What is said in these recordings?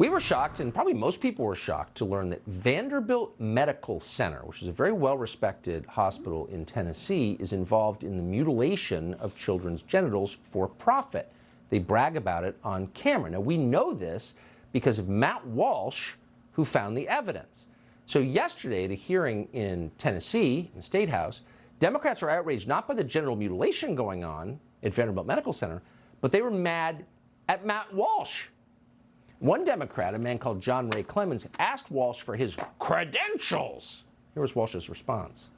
We were shocked, and probably most people were shocked, to learn that Vanderbilt Medical Center, which is a very well-respected hospital in Tennessee, is involved in the mutilation of children's genitals for profit. They brag about it on camera. Now, we know this because of Matt Walsh, who found the evidence. So yesterday, at a hearing in Tennessee, in the State House, Democrats are outraged not by the genital mutilation going on at Vanderbilt Medical Center, but they were mad at Matt Walsh. One Democrat, a man called John Ray Clemens, asked Walsh for his credentials. Here was Walsh's response.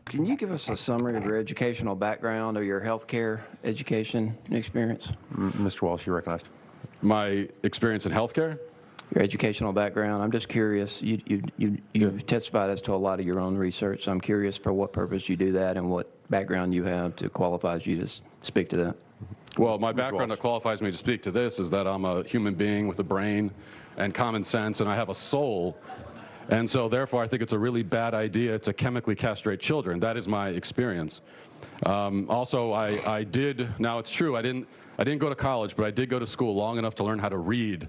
Can you give us a summary of your educational background or your healthcare education experience? Mr. Walsh, you're recognized. My experience in healthcare? Your educational background. I'm just curious. You've testified as to a lot of your own research. So I'm curious for what purpose you do that and what background you have to qualify you to speak to that. Well, my background that qualifies me to speak to this is that I'm a human being with a brain and common sense, and I have a soul. And so, therefore, I think it's a really bad idea to chemically castrate children. That is my experience. Also, I did, now it's true, I didn't go to college, but I did go to school long enough to learn how to read,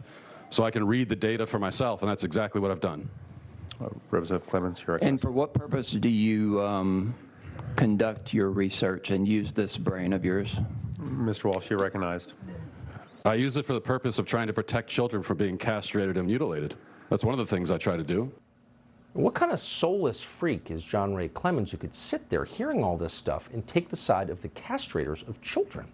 so I can read the data for myself, and that's exactly what I've done. Representative Clemens, you're recognized. And for what purpose do you conduct your research and use this brain of yours? Mr. Walsh, you're recognized. I use it for the purpose of trying to protect children from being castrated and mutilated. That's one of the things I try to do. What kind of soulless freak is John Ray Clemens who could sit there hearing all this stuff and take the side of the castrators of children?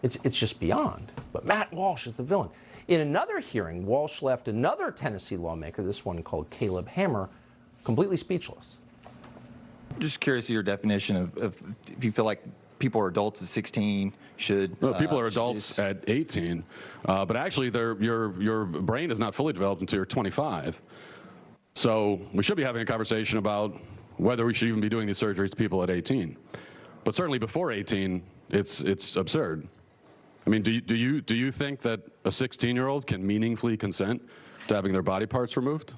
It's just beyond. But Matt Walsh is the villain. In another hearing, Walsh left another Tennessee lawmaker, this one called Caleb Hammer, completely speechless. Just curious of your definition of if you feel like people are adults at 16 should. No, people are adults at 18, but actually your brain is not fully developed until you're 25. So we should be having a conversation about whether we should even be doing these surgeries to people at 18. But certainly before 18, it's absurd. I mean, do you think that a 16-year-old can meaningfully consent to having their body parts removed?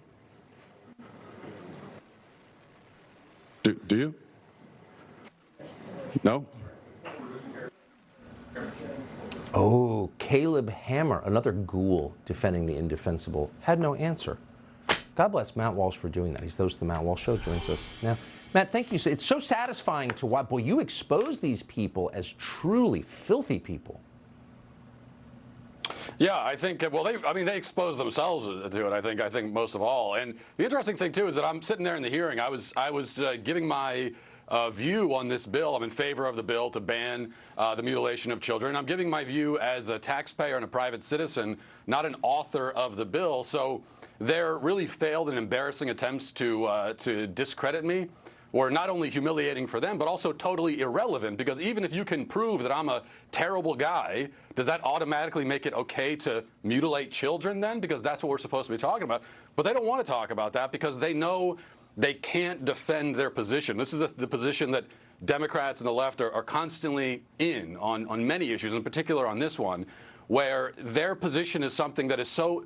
Do you? No? Oh, Caleb Hammer, another ghoul defending the indefensible, had no answer. God bless Matt Walsh for doing that. He's the host of the Matt Walsh Show, joins us now. Matt, thank you. It's so satisfying to watch. Boy, you expose these people as truly filthy people. Yeah, I think, well, they expose themselves to it, I think most of all. And the interesting thing, too, is that I'm sitting there in the hearing. I was giving my view on this bill. I'm in favor of the bill to ban the mutilation of children. I'm giving my view as a taxpayer and a private citizen, not an author of the bill. So their really failed and embarrassing attempts to discredit me were not only humiliating for them, but also totally irrelevant, because even if you can prove that I'm a terrible guy, does that automatically make it okay to mutilate children then? Because that's what we're supposed to be talking about. But they don't want to talk about that because they know they can't defend their position. This is the position that Democrats and the left are constantly in on many issues, in particular on this one, where their position is something that is so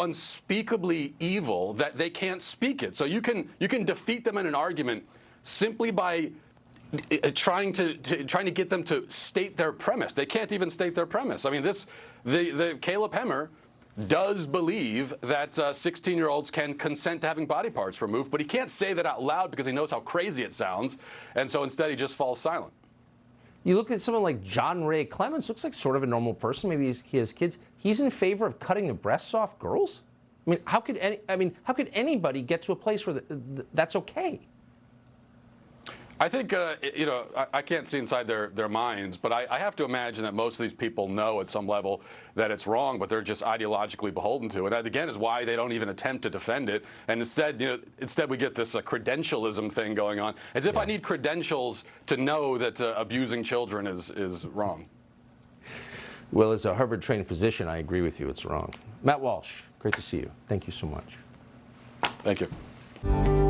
unspeakably evil that they can't speak it. So you can defeat them in an argument simply by trying to get them to state their premise. They can't even state their premise. I mean, the Caleb Hammer does believe that 16-year-olds can consent to having body parts removed, but he can't say that out loud because he knows how crazy it sounds, and so instead he just falls silent. You look at someone like John Ray Clemens, looks like sort of a normal person. Maybe he has kids. He's in favor of cutting the breasts off girls. I mean, how could anybody get to a place where that's okay? I think, I can't see inside their minds, but I have to imagine that most of these people know at some level that it's wrong, but they're just ideologically beholden to it. And that, again, is why they don't even attempt to defend it. And instead we get this credentialism thing going on, as if I need credentials to know that abusing children is wrong. Well, as a Harvard-trained physician, I agree with you. It's wrong. Matt Walsh, great to see you. Thank you so much. Thank you.